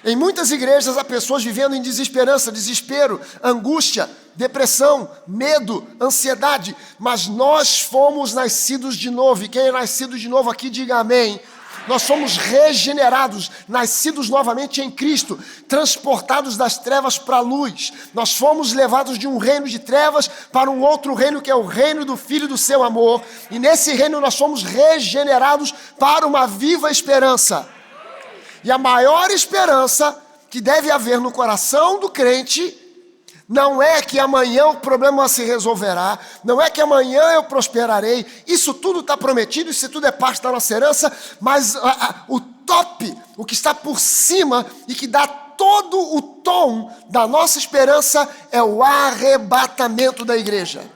Em muitas igrejas há pessoas vivendo em desesperança, desespero, angústia, depressão, medo, ansiedade. Mas nós fomos nascidos de novo. E quem é nascido de novo aqui, diga amém. Nós somos regenerados, nascidos novamente em Cristo, transportados das trevas para a luz. Nós fomos levados de um reino de trevas para um outro reino, que é o reino do Filho do seu amor. E nesse reino nós fomos regenerados para uma viva esperança. E a maior esperança que deve haver no coração do crente não é que amanhã o problema se resolverá, não é que amanhã eu prosperarei. Isso tudo está prometido, isso tudo é parte da nossa herança, mas o top, o que está por cima e que dá todo o tom da nossa esperança é o arrebatamento da igreja.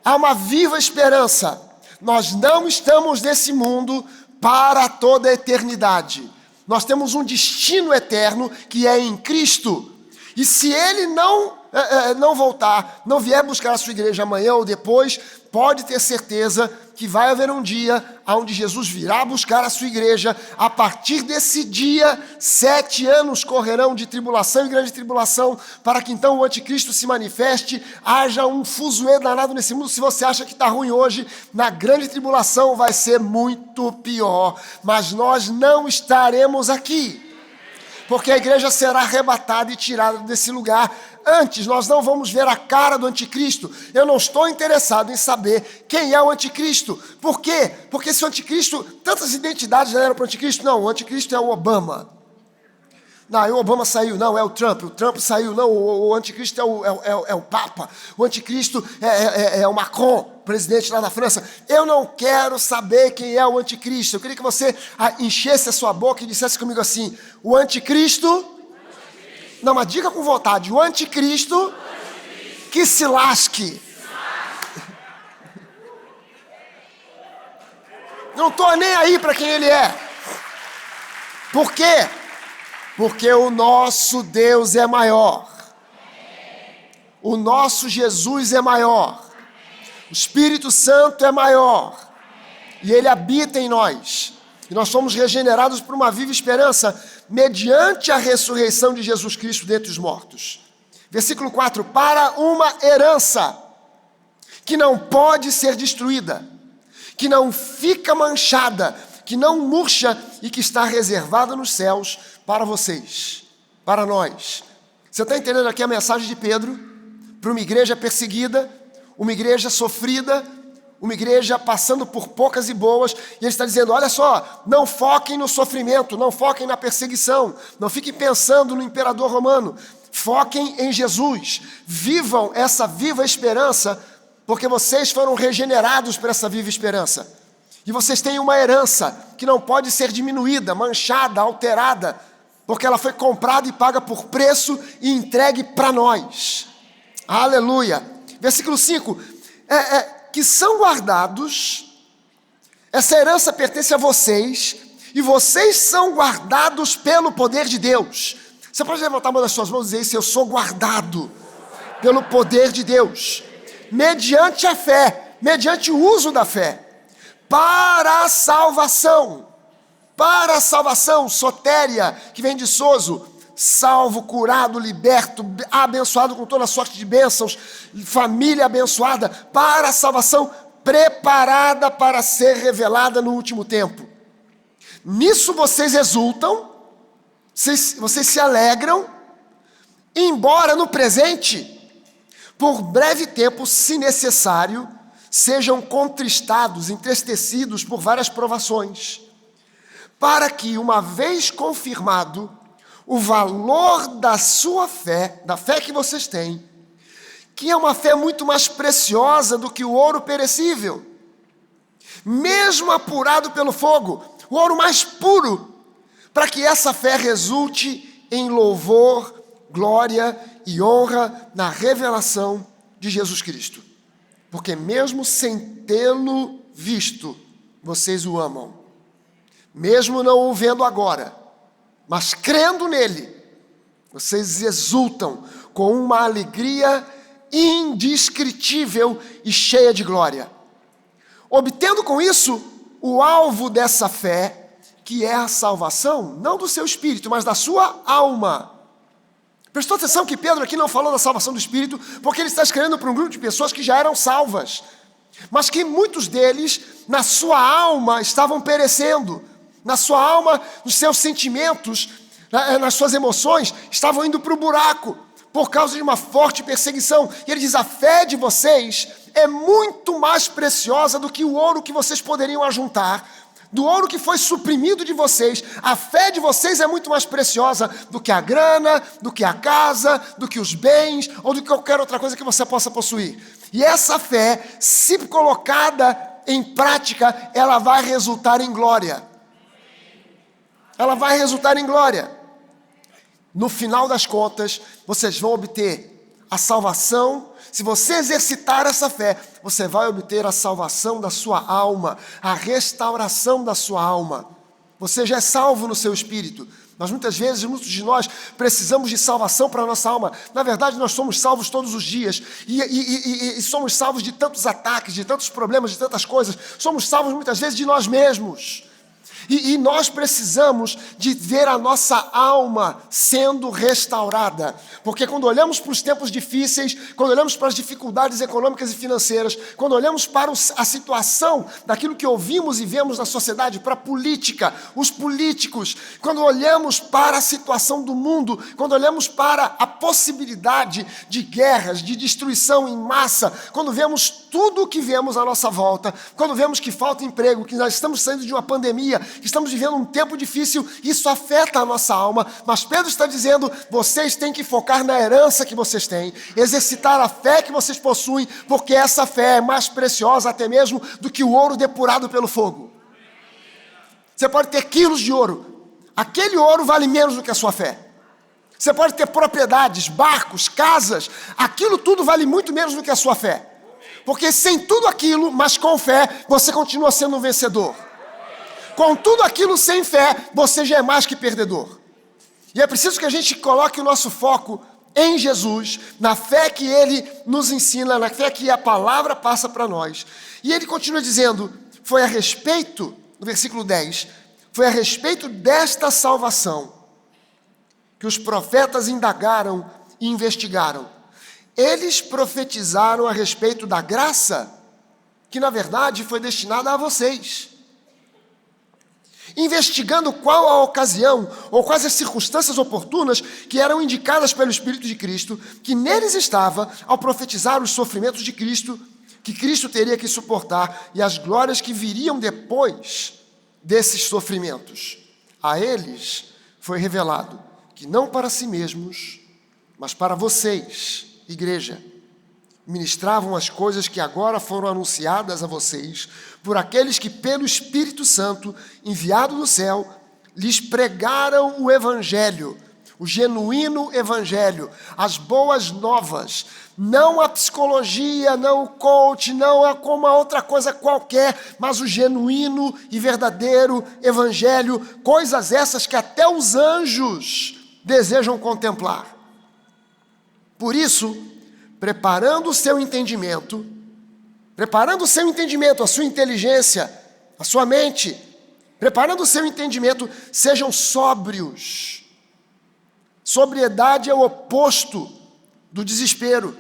Há uma viva esperança. Nós não estamos nesse mundo para toda a eternidade. Nós temos um destino eterno que é em Cristo. E se Ele não voltar, não vier buscar a sua igreja amanhã ou depois, pode ter certeza que vai haver um dia onde Jesus virá buscar a sua igreja. A partir desse dia, 7 anos correrão de tribulação e grande tribulação, para que então o anticristo se manifeste, haja um fuzuê danado nesse mundo. Se você acha que está ruim hoje, na grande tribulação vai ser muito pior. Mas nós não estaremos aqui, porque a igreja será arrebatada e tirada desse lugar. Antes, nós não vamos ver a cara do anticristo. Eu não estou interessado em saber quem é o anticristo. Por quê? Porque se o anticristo, tantas identidades já eram para o anticristo. Não, o anticristo é o Obama. Não, o Obama saiu. Não, é o Trump saiu. Não, o anticristo é o Papa. O anticristo é o Macron, presidente lá da França. Eu não quero saber quem é o anticristo. Eu queria que você enchesse a sua boca e dissesse comigo assim: o anticristo... Não, mas diga com vontade: o anticristo que se lasque. Não estou nem aí para quem ele é. Por quê? Porque o nosso Deus é maior. O nosso Jesus é maior. O Espírito Santo é maior. E Ele habita em nós. E nós somos regenerados por uma viva esperança, mediante a ressurreição de Jesus Cristo dentre os mortos. Versículo 4: para uma herança que não pode ser destruída, que não fica manchada, que não murcha e que está reservada nos céus para vocês, para nós. Você está entendendo aqui a mensagem de Pedro para uma igreja perseguida, uma igreja sofrida, uma igreja passando por poucas e boas, e ele está dizendo: olha só, não foquem no sofrimento, não foquem na perseguição, não fiquem pensando no imperador romano, foquem em Jesus, vivam essa viva esperança, porque vocês foram regenerados por essa viva esperança, e vocês têm uma herança que não pode ser diminuída, manchada, alterada, porque ela foi comprada e paga por preço e entregue para nós. Aleluia. Versículo 5, que são guardados, essa herança pertence a vocês, e vocês são guardados pelo poder de Deus. Você pode levantar uma das suas mãos e dizer isso: eu sou guardado pelo poder de Deus, mediante a fé, mediante o uso da fé, para a salvação, sotéria, que vem de sozo, salvo, curado, liberto, abençoado com toda sorte de bênçãos, família abençoada, para a salvação preparada para ser revelada no último tempo. Nisso vocês exultam, vocês se alegram, embora no presente, por breve tempo, se necessário, sejam contristados, entristecidos por várias provações, para que, uma vez confirmado o valor da sua fé, da fé que vocês têm, que é uma fé muito mais preciosa do que o ouro perecível, mesmo apurado pelo fogo, o ouro mais puro, para que essa fé resulte em louvor, glória e honra na revelação de Jesus Cristo. Porque mesmo sem tê-lo visto, vocês o amam. Mesmo não o vendo agora, mas crendo nele, vocês exultam com uma alegria indescritível e cheia de glória, obtendo com isso o alvo dessa fé, que é a salvação, não do seu espírito, mas da sua alma. Prestou atenção que Pedro aqui não falou da salvação do espírito, porque ele está escrevendo para um grupo de pessoas que já eram salvas, mas que muitos deles, na sua alma, estavam perecendo. Na sua alma, nos seus sentimentos, nas suas emoções, estavam indo para o buraco, por causa de uma forte perseguição. E ele diz, a fé de vocês é muito mais preciosa do que o ouro que vocês poderiam ajuntar, do ouro que foi suprimido de vocês. A fé de vocês é muito mais preciosa do que a grana, do que a casa, do que os bens, ou do que qualquer outra coisa que você possa possuir. E essa fé, se colocada em prática, ela vai resultar em glória. Ela vai resultar em glória. No final das contas, vocês vão obter a salvação. Se você exercitar essa fé, você vai obter a salvação da sua alma, a restauração da sua alma. Você já é salvo no seu espírito. Mas muitas vezes, muitos de nós precisamos de salvação para a nossa alma. Na verdade, nós somos salvos todos os dias. E somos salvos de tantos ataques, de tantos problemas, de tantas coisas. Somos salvos muitas vezes de nós mesmos. E nós precisamos de ver a nossa alma sendo restaurada. Porque quando olhamos para os tempos difíceis, quando olhamos para as dificuldades econômicas e financeiras, quando olhamos para a situação daquilo que ouvimos e vemos na sociedade, para a política, os políticos, quando olhamos para a situação do mundo, quando olhamos para a possibilidade de guerras, de destruição em massa, quando vemos tudo o que vemos à nossa volta, quando vemos que falta emprego, que nós estamos saindo de uma pandemia, que estamos vivendo um tempo difícil, isso afeta a nossa alma, mas Pedro está dizendo, vocês têm que focar na herança que vocês têm, exercitar a fé que vocês possuem, porque essa fé é mais preciosa até mesmo do que o ouro depurado pelo fogo. Você pode ter quilos de ouro, aquele ouro vale menos do que a sua fé. Você pode ter propriedades, barcos, casas, aquilo tudo vale muito menos do que a sua fé. Porque sem tudo aquilo, mas com fé, você continua sendo um vencedor. Com tudo aquilo sem fé, você já é mais que perdedor. E é preciso que a gente coloque o nosso foco em Jesus, na fé que Ele nos ensina, na fé que a palavra passa para nós. E ele continua dizendo, foi a respeito, no versículo 10, foi a respeito desta salvação que os profetas indagaram e investigaram. Eles profetizaram a respeito da graça que, na verdade, foi destinada a vocês. Investigando qual a ocasião ou quais as circunstâncias oportunas que eram indicadas pelo Espírito de Cristo, que neles estava ao profetizar os sofrimentos de Cristo, que Cristo teria que suportar e as glórias que viriam depois desses sofrimentos. A eles foi revelado que não para si mesmos, mas para vocês, igreja, ministravam as coisas que agora foram anunciadas a vocês por aqueles que pelo Espírito Santo, enviado do céu, lhes pregaram o Evangelho, o genuíno Evangelho, as boas novas, não a psicologia, não o coach, não a como a outra coisa qualquer, mas o genuíno e verdadeiro Evangelho, coisas essas que até os anjos desejam contemplar. Por isso, preparando o seu entendimento, a sua inteligência, a sua mente, preparando o seu entendimento, sejam sóbrios. Sobriedade é o oposto do desespero.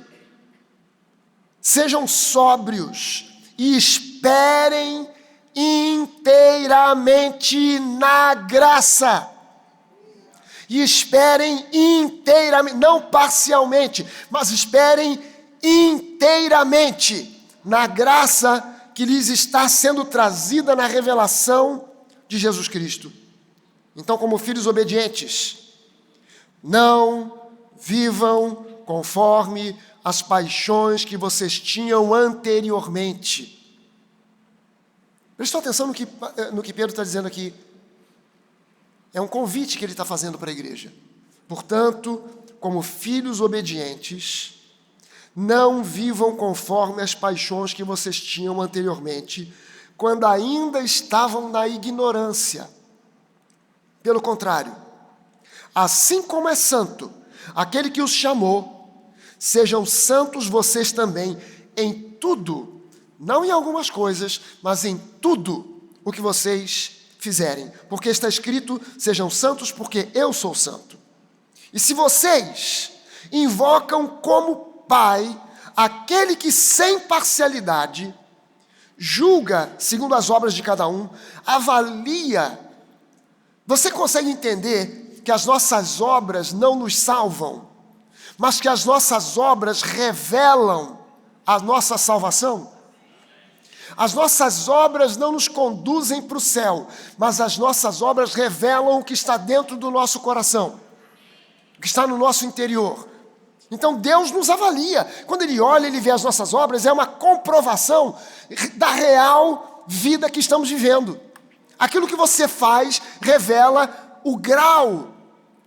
Sejam sóbrios e esperem inteiramente na graça. E esperem inteiramente, não parcialmente, mas esperem inteiramente na graça que lhes está sendo trazida na revelação de Jesus Cristo. Então, como filhos obedientes, não vivam conforme as paixões que vocês tinham anteriormente. Prestou atenção no que Pedro está dizendo aqui. É um convite que ele está fazendo para a igreja. Portanto, como filhos obedientes, não vivam conforme as paixões que vocês tinham anteriormente, quando ainda estavam na ignorância. Pelo contrário, assim como é santo aquele que os chamou, sejam santos vocês também em tudo, não em algumas coisas, mas em tudo o que vocês fizerem, porque está escrito, sejam santos porque eu sou santo. E se vocês invocam como Pai aquele que sem parcialidade julga segundo as obras de cada um, avalia, você consegue entender que as nossas obras não nos salvam, mas que as nossas obras revelam a nossa salvação? As nossas obras não nos conduzem para o céu, mas as nossas obras revelam o que está dentro do nosso coração, o que está no nosso interior. Então Deus nos avalia. Quando Ele olha, Ele vê as nossas obras, é uma comprovação da real vida que estamos vivendo. Aquilo que você faz revela o grau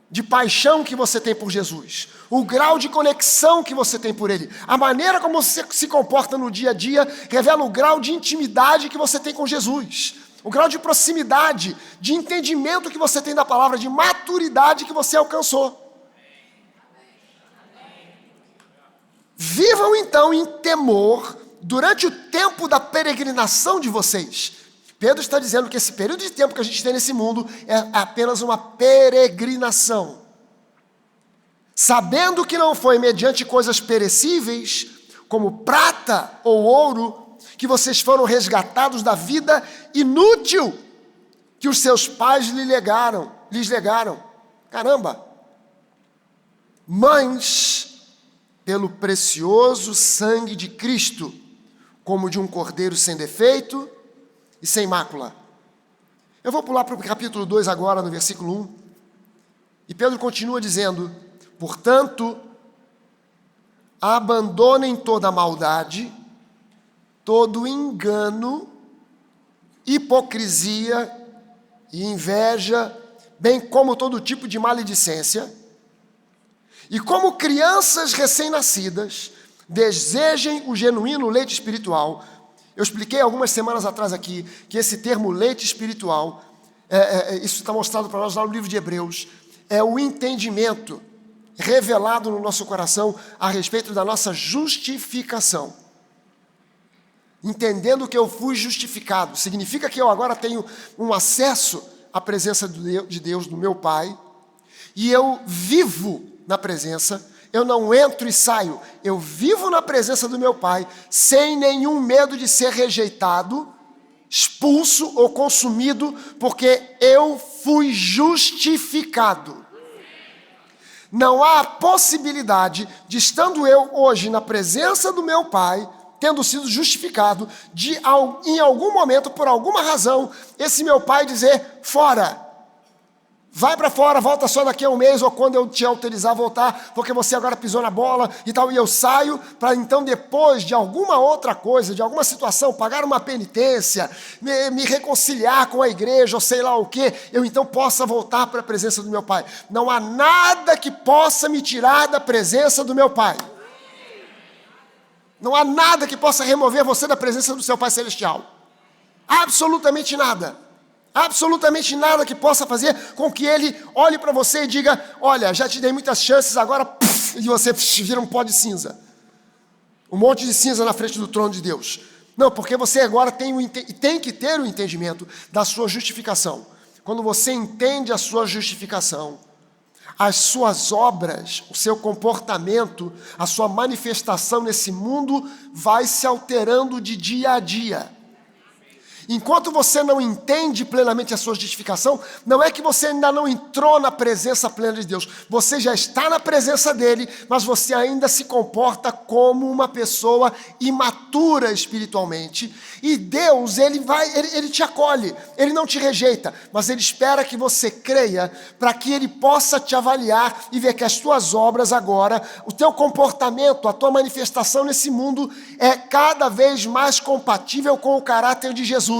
de paixão que você tem por Jesus, o grau de conexão que você tem por Ele. A maneira como você se comporta no dia a dia revela o grau de intimidade que você tem com Jesus, o grau de proximidade, de entendimento que você tem da palavra, de maturidade que você alcançou. Vivam então em temor durante o tempo da peregrinação de vocês. Pedro está dizendo que esse período de tempo que a gente tem nesse mundo é apenas uma peregrinação. Sabendo que não foi mediante coisas perecíveis, como prata ou ouro, que vocês foram resgatados da vida inútil que os seus pais lhes legaram. Caramba! Mas pelo precioso sangue de Cristo, como de um cordeiro sem defeito e sem mácula. Eu vou pular para o capítulo 2 agora, no versículo 1. E Pedro continua dizendo, portanto, abandonem toda maldade, todo engano, hipocrisia e inveja, bem como todo tipo de maledicência. E como crianças recém-nascidas, desejem o genuíno leite espiritual. Eu expliquei algumas semanas atrás aqui que esse termo leite espiritual, isso está mostrado para nós lá no livro de Hebreus, é o entendimento revelado no nosso coração a respeito da nossa justificação. Entendendo que eu fui justificado, significa que eu agora tenho um acesso à presença de Deus, do meu Pai, e eu vivo na presença, eu não entro e saio, eu vivo na presença do meu Pai, sem nenhum medo de ser rejeitado, expulso ou consumido, porque eu fui justificado. Não há possibilidade de, estando eu hoje na presença do meu Pai, tendo sido justificado, de em algum momento, por alguma razão, esse meu Pai dizer, fora, vai para fora, volta só daqui a um mês, ou quando eu te autorizar a voltar, porque você agora pisou na bola e tal, e eu saio, para então depois de alguma outra coisa, de alguma situação, pagar uma penitência, me reconciliar com a igreja, ou sei lá o que, eu então possa voltar para a presença do meu Pai. Não há nada que possa me tirar da presença do meu Pai. Não há nada que possa remover você da presença do seu Pai Celestial. Absolutamente nada. Absolutamente nada que possa fazer com que Ele olhe para você e diga, olha, já te dei muitas chances, agora e você vira um pó de cinza. Um monte de cinza na frente do trono de Deus. Não, porque você agora tem que ter o entendimento da sua justificação. Quando você entende a sua justificação, as suas obras, o seu comportamento, a sua manifestação nesse mundo vai se alterando de dia a dia. Enquanto você não entende plenamente a sua justificação, não é que você ainda não entrou na presença plena de Deus. Você já está na presença dele, mas você ainda se comporta como uma pessoa imatura espiritualmente. E Deus, ele te acolhe, ele não te rejeita, mas ele espera que você creia para que ele possa te avaliar e ver que as tuas obras agora, o teu comportamento, a tua manifestação nesse mundo é cada vez mais compatível com o caráter de Jesus.